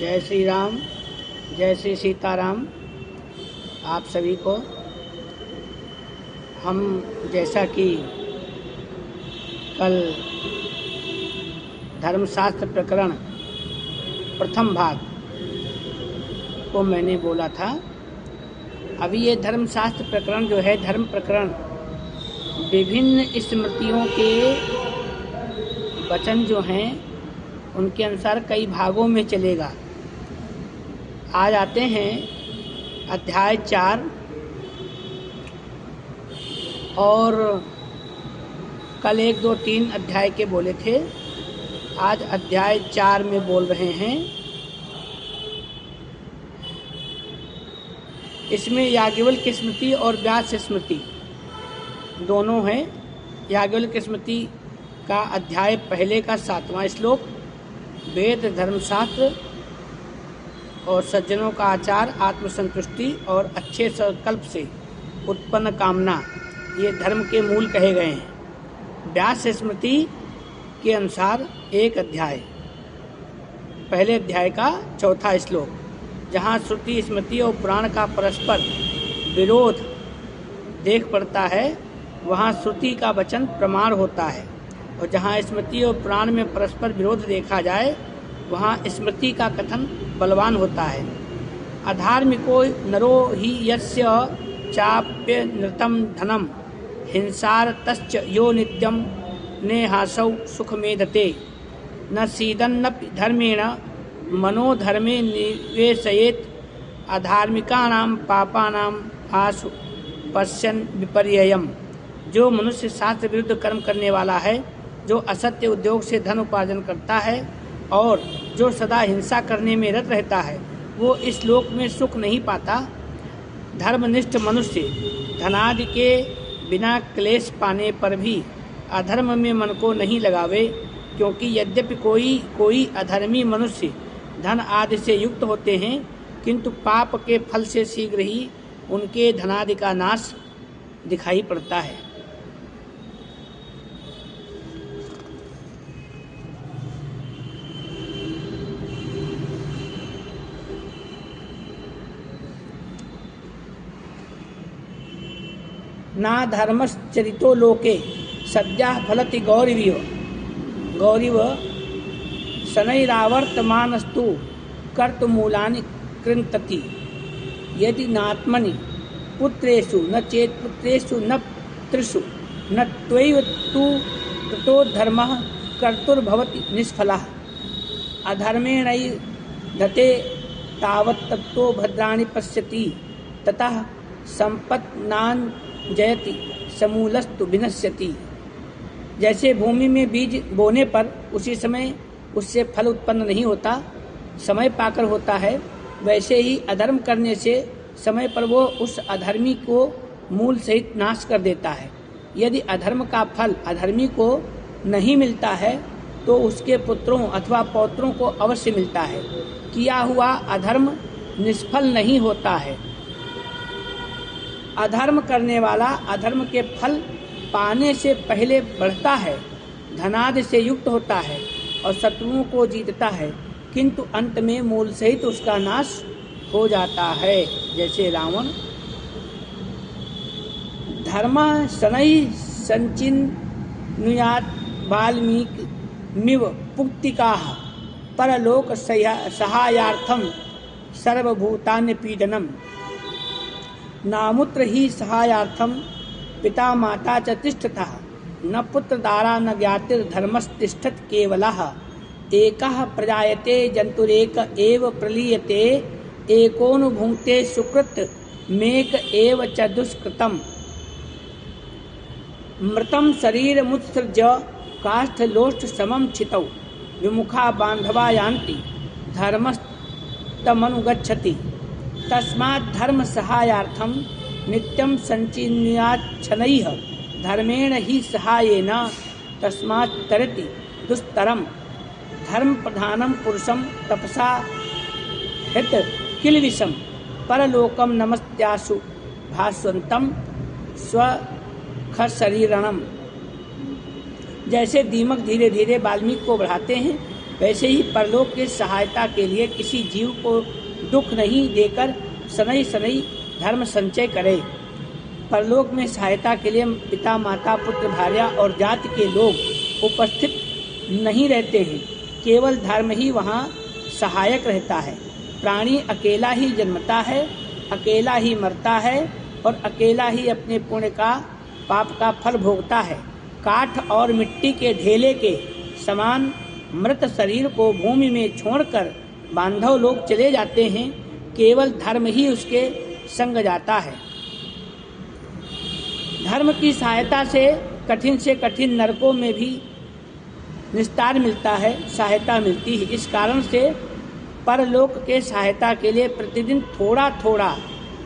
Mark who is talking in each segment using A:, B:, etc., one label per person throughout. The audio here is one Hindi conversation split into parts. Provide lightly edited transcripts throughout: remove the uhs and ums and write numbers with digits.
A: जय श्री राम, जय श्री सीताराम। आप सभी को हम जैसा कि कल धर्मशास्त्र प्रकरण प्रथम भाग को मैंने बोला था, अभी ये धर्मशास्त्र प्रकरण जो है, धर्म प्रकरण विभिन्न स्मृतियों के वचन जो हैं उनके अनुसार कई भागों में चलेगा। आज आते हैं अध्याय 4 और कल 1, 2, 3 अध्याय के बोले थे। आज अध्याय 4 में बोल रहे हैं। इसमें याज्ञवल्क्य स्मृति और व्यास स्मृति दोनों हैं। याज्ञवल्क्य स्मृति का अध्याय पहले का 7वां श्लोक, वेद धर्मशास्त्र और सज्जनों का आचार, आत्मसंतुष्टि और अच्छे संकल्प से उत्पन्न कामना, ये धर्म के मूल कहे गए हैं। व्यास स्मृति के अनुसार एक अध्याय, पहले अध्याय का 4था श्लोक, जहाँ श्रुति स्मृति और पुराण का परस्पर विरोध देख पड़ता है, वहाँ श्रुति का वचन प्रमाण होता है, और जहाँ स्मृति और पुराण में परस्पर विरोध देखा जाए, वहाँ स्मृति का कथन बलवान होता है। अधार्मिको नरो हि यस्य चाप्य नृतम धनम हिंसारतश्च यो नित्यम नेहासौ सुखमेधते न सीदन्नपि धर्मेण मनोधर्मे निवेशयेत् अधार्मिकानां पापानां आशु पश्यन् विपर्ययम्। जो मनुष्य शास्त्र विरुद्ध कर्म करने वाला है, जो असत्य उद्योग से धन उपार्जन करता है और जो सदा हिंसा करने में रत रहता है, वो इस लोक में सुख नहीं पाता। धर्मनिष्ठ मनुष्य धनादि के बिना क्लेश पाने पर भी अधर्म में मन को नहीं लगावे, क्योंकि यद्यपि कोई अधर्मी मनुष्य धन आदि से युक्त होते हैं, किंतु पाप के फल से शीघ्र ही उनके धनादि का नाश दिखाई पड़ता है। ना धर्मश्चरितो लोके सद्यः फलति गौरिव शनैरावर्तमानस्तु कर्तमूलानि कृन्तति। यदि नात्मनि पुत्रेषु न चेत् पुत्रेषु न पितृषु न त्वैव तु ततो धर्मः कर्तुर्भवति निष्फलः। अधर्मेणैधते तावत् ततो भद्राणि पश्यति ततः सम्पत्नान् जयति समूलस्तु विनश्यति। जैसे भूमि में बीज बोने पर उसी समय उससे फल उत्पन्न नहीं होता, समय पाकर होता है, वैसे ही अधर्म करने से समय पर वो उस अधर्मी को मूल सहित नाश कर देता है। यदि अधर्म का फल अधर्मी को नहीं मिलता है तो उसके पुत्रों अथवा पौत्रों को अवश्य मिलता है। किया हुआ अधर्म निष्फल नहीं होता है। अधर्म करने वाला अधर्म के फल पाने से पहले बढ़ता है, धनादि से युक्त होता है और शत्रुओं को जीतता है, किंतु अंत में मूल सहित उसका नाश हो जाता है। जैसे रावण। धर्म शनै संचिन्नुयात् वाल्मीकिमिव पुक्तिकाः परलोक सहायार्थं सर्वभूतानि पीडनम्। नामुत्र ही सहायार्थम पिता माता च तिष्ठतः न पुत्रदारा न ज्ञातिर्धर्मस्तिष्ठत केवलः। एकः प्रजायते जन्तुरेक एव प्रलीयते एकोनु भुङ्क्ते सुकृत मेक एव च दुष्कृतम्। मृतं शरीरमुत्सृज काष्ठलोष्ठ समं छितौ विमुखा बान्धवा यान्ति धर्मस्तमनुगच्छति। तस्मात् धर्म सहायार्थम नित्यं संचिन्नुयात् शनैः धर्मेण ही सहायेन तस्मात् तरति दुस्तरम्। धर्म प्रधानम पुरुषम तपसा हित किलविषम परलोकम नमस्त्यासु भास्वंतम स्वखशरीरणम। जैसे दीमक धीरे धीरे वाल्मीकि को बढ़ाते हैं, वैसे ही परलोक की सहायता के लिए किसी जीव को दुख नहीं देकर शनै शनै धर्म संचय करे। परलोक में सहायता के लिए पिता, माता, पुत्र, भार्या और जाति के लोग उपस्थित नहीं रहते हैं, केवल धर्म ही वहाँ सहायक रहता है। प्राणी अकेला ही जन्मता है, अकेला ही मरता है और अकेला ही अपने पुण्य का पाप का फल भोगता है। काठ और मिट्टी के ढेले के समान मृत शरीर को भूमि में छोड़कर बांधव लोग चले जाते हैं, केवल धर्म ही उसके संग जाता है। धर्म की सहायता से कठिन नरकों में भी निस्तार मिलता है, सहायता मिलती है। इस कारण से परलोक के सहायता के लिए प्रतिदिन थोड़ा थोड़ा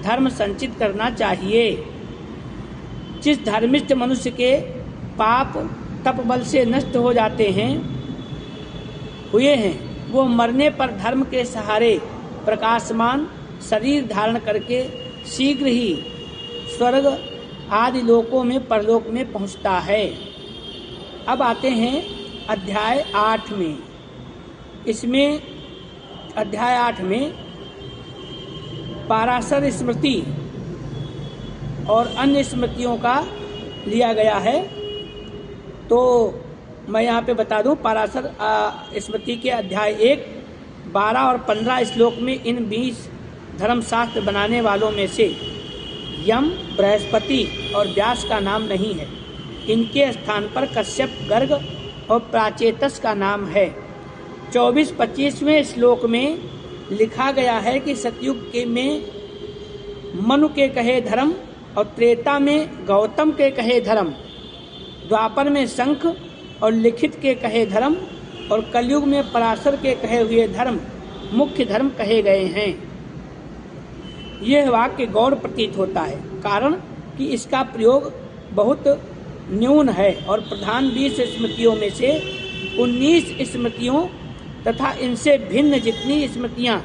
A: धर्म संचित करना चाहिए। जिस धर्मिष्ठ मनुष्य के पाप तप बल से नष्ट हो जाते हैं हुए हैं, वो मरने पर धर्म के सहारे प्रकाशमान शरीर धारण करके शीघ्र ही स्वर्ग आदि लोकों में परलोक में पहुंचता है। अब आते हैं अध्याय 8 में। इसमें अध्याय 8 में पाराशर स्मृति और अन्य स्मृतियों का लिया गया है। तो मैं यहाँ पे बता दूँ, पाराशर स्मृति के अध्याय 1, 12 और 15 श्लोक में इन 20 धर्मशास्त्र बनाने वालों में से यम, बृहस्पति और व्यास का नाम नहीं है। इनके स्थान पर कश्यप, गर्ग और प्राचेतस का नाम है। 24-25वें श्लोक में लिखा गया है कि सतयुग के में मनु के कहे धर्म और त्रेता में गौतम के कहे धर्म, द्वापर में शंख और लिखित के कहे धर्म और कलयुग में पराशर के कहे हुए धर्म मुख्य धर्म कहे गए हैं। यह वाक्य गौड़ प्रतीत होता है, कारण कि इसका प्रयोग बहुत न्यून है और प्रधान 20 स्मृतियों में से 19 स्मृतियों तथा इनसे भिन्न जितनी स्मृतियाँ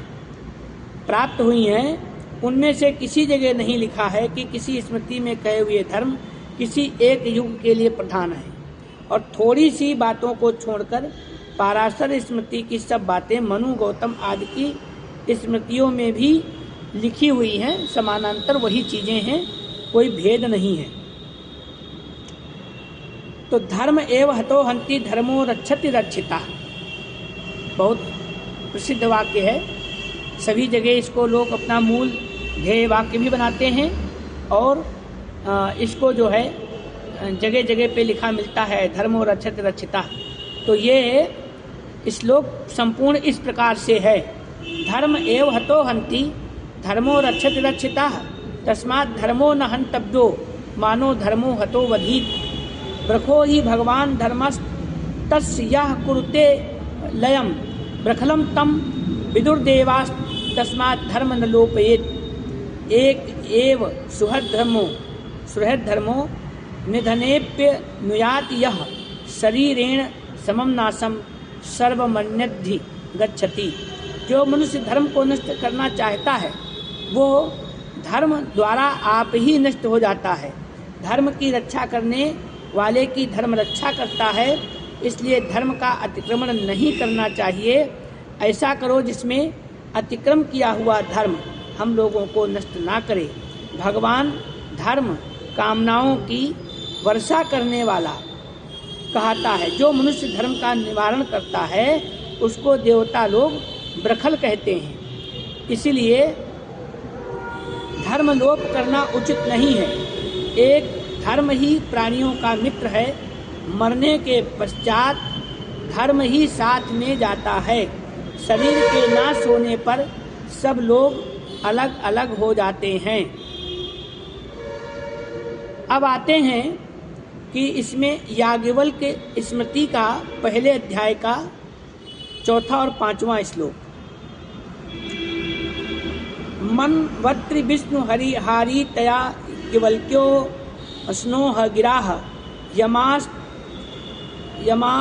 A: प्राप्त हुई हैं, उनमें से किसी जगह नहीं लिखा है कि किसी स्मृति में कहे हुए धर्म किसी एक युग के लिए प्रधान है। और थोड़ी सी बातों को छोड़कर पाराशर स्मृति की सब बातें मनु, गौतम आदि की स्मृतियों में भी लिखी हुई हैं। समानांतर वही चीजें हैं, कोई भेद नहीं है। तो धर्म एव हतो हन्ति धर्मो रक्षति रक्षिता, बहुत प्रसिद्ध वाक्य है। सभी जगह इसको लोग अपना मूल ध्येय वाक्य भी बनाते हैं और इसको जो है जगह जगह पे लिखा मिलता है, धर्मो रक्षति रक्षिता। तो ये श्लोक संपूर्ण इस प्रकार से है, धर्म एव हतो हन्ति धर्मो रक्षति रक्षिता तस्मात् धर्मो न हन्तव्यो मानो धर्मो हतो वधीत्। ब्रखो ही भगवान धर्मस्तस्य यः कुरुते लयम ब्रखलम तम विदुर्देवास् तस्मात् धर्म न लोपयेत्। एक एव सुहृद धर्मो निधनेप्य नुयात् यः शरीरेण समम नाशम सर्वमन्यद्धि गच्छति। जो मनुष्य धर्म को नष्ट करना चाहता है वो धर्म द्वारा आप ही नष्ट हो जाता है। धर्म की रक्षा करने वाले की धर्म रक्षा करता है, इसलिए धर्म का अतिक्रमण नहीं करना चाहिए। ऐसा करो जिसमें अतिक्रम किया हुआ धर्म हम लोगों को नष्ट ना करे। भगवान धर्म कामनाओं की वर्षा करने वाला कहता है। जो मनुष्य धर्म का निवारण करता है उसको देवता लोग ब्रखल कहते हैं। इसलिए धर्म लोप करना उचित नहीं है। एक धर्म ही प्राणियों का मित्र है। मरने के पश्चात धर्म ही साथ में जाता है। शरीर के नाश होने पर सब लोग अलग अलग हो जाते हैं। अब आते हैं कि इसमें याज्ञवल्क्य के स्मृति का पहले अध्याय का 4 और 5वां श्लोक। मनवत्रि विष्णु हरि हारी तया याज्ञवल्क्यो स्नोह गिराह यमा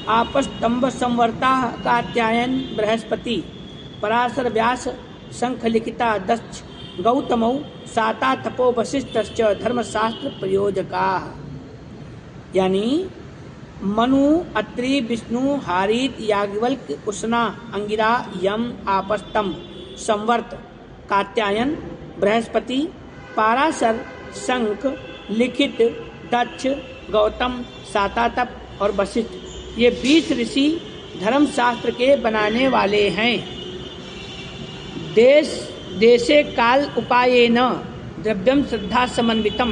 A: आपस्तंभ संवर्ता कात्यायन बृहस्पति पराशर व्यास शंख लिखिता दक्ष गौतमौ साता तपो वशिष्ठश्च धर्मशास्त्र प्रयोजका। यानी मनु, अत्रि, विष्णु, हारीत, याज्ञवल्क्य, उष्णा, अंगिरा, यम, आपस्तंभ, संवर्त, कात्यायन, बृहस्पति, पाराशर, शंख, लिखित, दक्ष, गौतम, सातातप और वशिष्ठ ये 20 ऋषि धर्मशास्त्र के बनाने वाले हैं। देशे काल उपायेन द्रव्यम श्रद्धा समन्वितम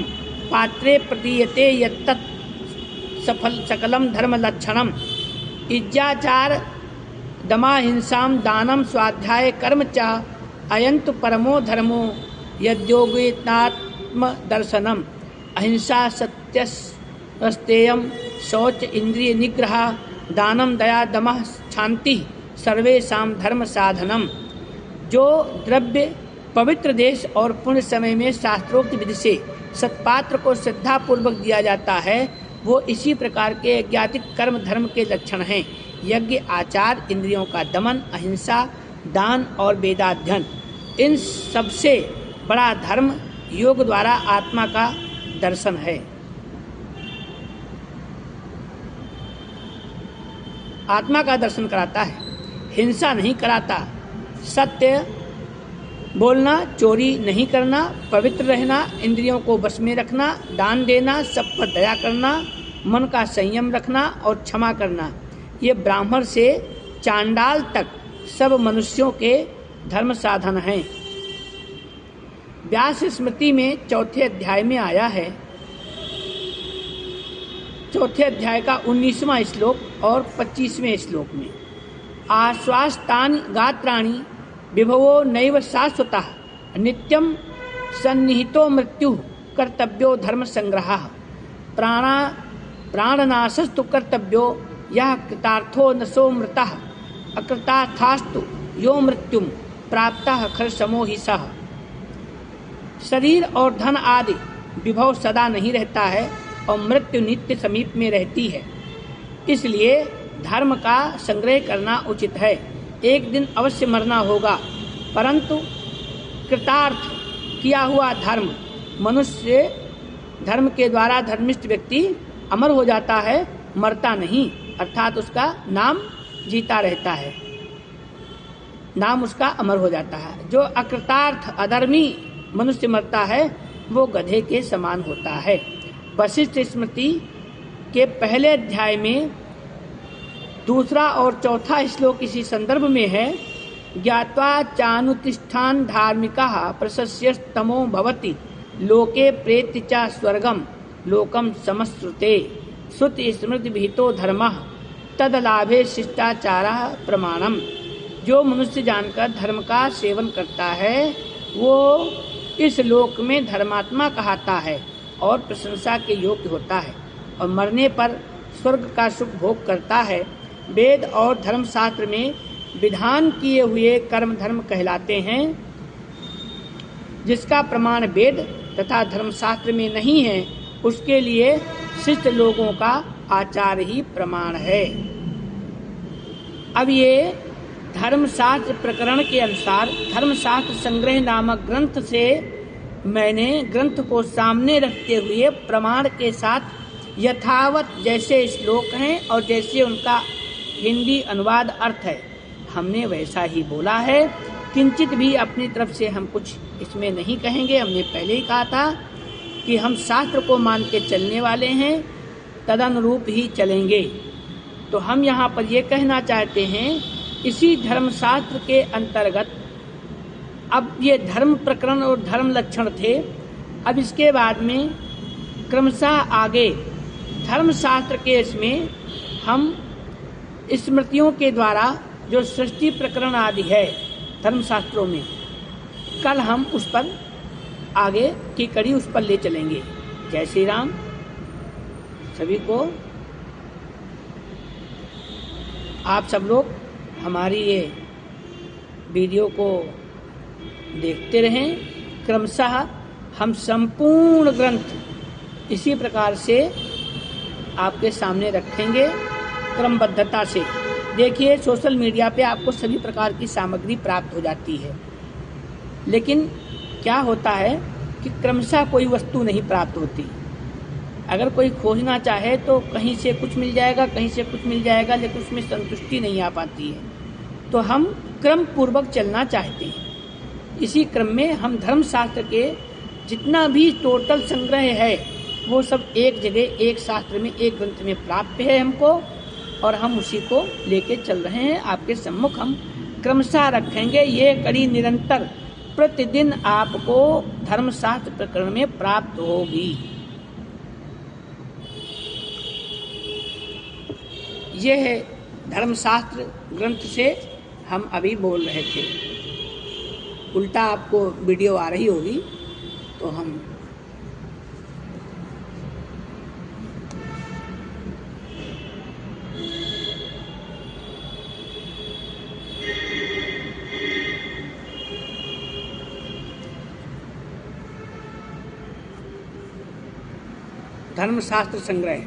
A: पात्रे प्रतीयते यत्तत् सकलम धर्म लक्षणम इज्जाचार दमाहिंसाम दानम स्वाध्याय कर्म च अयंतु परमो धर्मो यद्योगितात्म दर्शनम अहिंसा सत्यस्तेयम शौच इंद्रिय निग्रह दानम दया दमः शांति सर्वेषां धर्म साधनम। जो द्रव्य पवित्र देश और पुण्य समय में शास्त्रोक्त विधि से सत्पात्र को श्रद्धा पूर्वक दिया जाता है वो इसी प्रकार के ज्ञातिक कर्म धर्म के लक्षण हैं। यज्ञ, आचार, इंद्रियों का दमन, अहिंसा, दान और वेदाध्ययन। इन सबसे बड़ा धर्म योग द्वारा आत्मा का दर्शन है। आत्मा का दर्शन कराता है, हिंसा नहीं कराता। सत्य बोलना, चोरी नहीं करना, पवित्र रहना, इंद्रियों को वश में रखना, दान देना, सब पर दया करना, मन का संयम रखना और क्षमा करना, ये ब्राह्मण से चांडाल तक सब मनुष्यों के धर्म साधन हैं। व्यास स्मृति में चौथे अध्याय में आया है, चौथे अध्याय का 19वां श्लोक और 25वें श्लोक में आश्वास्तानि गात्राणि विभवो नैव शाश्वतः नित्यं सन्निहितो मृत्यु कर्तव्यो धर्म संग्रहः प्राणनाशस्तु कर्तव्यो यः कृतार्थो न सो मृतः अकृतार्थास्तु यो मृत्युम प्राप्तः खरसमो हि सः। शरीर और धन आदि विभव सदा नहीं रहता है और मृत्यु नित्य समीप में रहती है, इसलिए धर्म का संग्रह करना उचित है। एक दिन अवश्य मरना होगा, परंतु कृतार्थ किया हुआ धर्म मनुष्य धर्म के द्वारा धर्मिष्ठ व्यक्ति अमर हो जाता है, मरता नहीं, अर्थात उसका नाम जीता रहता है, नाम उसका अमर हो जाता है। जो अकृतार्थ अधर्मी मनुष्य मरता है वो गधे के समान होता है। वशिष्ठ स्मृति के पहले अध्याय में दूसरा और चौथा श्लोक इसी संदर्भ में है। ज्ञात्वा चानुतिष्ठान धार्मिकः प्रशस्यस्तमो भवति लोके प्रेत्य च स्वर्गम लोकम समश्रुते श्रुति स्मृति विहितो धर्मः तदलाभे शिष्टाचारः प्रमाणम। जो मनुष्य जानकर धर्म का सेवन करता है वो इस लोक में धर्मात्मा कहता है और प्रशंसा के योग्य होता है और मरने पर स्वर्ग का सुख भोग करता है। वेद और धर्मशास्त्र में विधान किए हुए कर्म धर्म कहलाते हैं। जिसका प्रमाण वेद तथा धर्मशास्त्र में नहीं है उसके लिए शिष्ट लोगों का आचार ही प्रमाण है। अब ये धर्मशास्त्र प्रकरण के अनुसार धर्मशास्त्र संग्रह नामक ग्रंथ से मैंने ग्रंथ को सामने रखते हुए प्रमाण के साथ यथावत जैसे श्लोक हैं और जैसे उनका हिंदी अनुवाद अर्थ है हमने वैसा ही बोला है। किंचित भी अपनी तरफ से हम कुछ इसमें नहीं कहेंगे। हमने पहले ही कहा था कि हम शास्त्र को मान के चलने वाले हैं, तदनुरूप ही चलेंगे। तो हम यहाँ पर ये कहना चाहते हैं इसी धर्मशास्त्र के अंतर्गत अब ये धर्म प्रकरण और धर्म लक्षण थे। अब इसके बाद में क्रमशः आगे धर्मशास्त्र के इसमें हम स्मृतियों के द्वारा जो सृष्टि प्रकरण आदि है धर्मशास्त्रों में, कल हम उस पर आगे की कड़ी उस पर ले चलेंगे। जय श्री राम। सभी को आप सब लोग हमारी ये वीडियो को देखते रहें। क्रमशः हम संपूर्ण ग्रंथ इसी प्रकार से आपके सामने रखेंगे क्रमबद्धता से। देखिए सोशल मीडिया पे आपको सभी प्रकार की सामग्री प्राप्त हो जाती है, लेकिन क्या होता है कि क्रमशः कोई वस्तु नहीं प्राप्त होती। अगर कोई खोजना चाहे तो कहीं से कुछ मिल जाएगा, कहीं से कुछ मिल जाएगा, लेकिन उसमें संतुष्टि नहीं आ पाती है। तो हम क्रम पूर्वक चलना चाहते हैं। इसी क्रम में हम धर्मशास्त्र के जितना भी टोटल संग्रह है वो सब एक जगह, एक शास्त्र में, एक ग्रंथ में प्राप्त है हमको, और हम उसी को लेके चल रहे हैं। आपके सम्मुख हम क्रमशः रखेंगे। ये कड़ी निरंतर प्रतिदिन आपको धर्मशास्त्र प्रकरण में प्राप्त होगी। यह है धर्मशास्त्र ग्रंथ से हम अभी बोल रहे थे। उल्टा आपको वीडियो आ रही होगी, तो हम धर्मशास्त्र संग्रह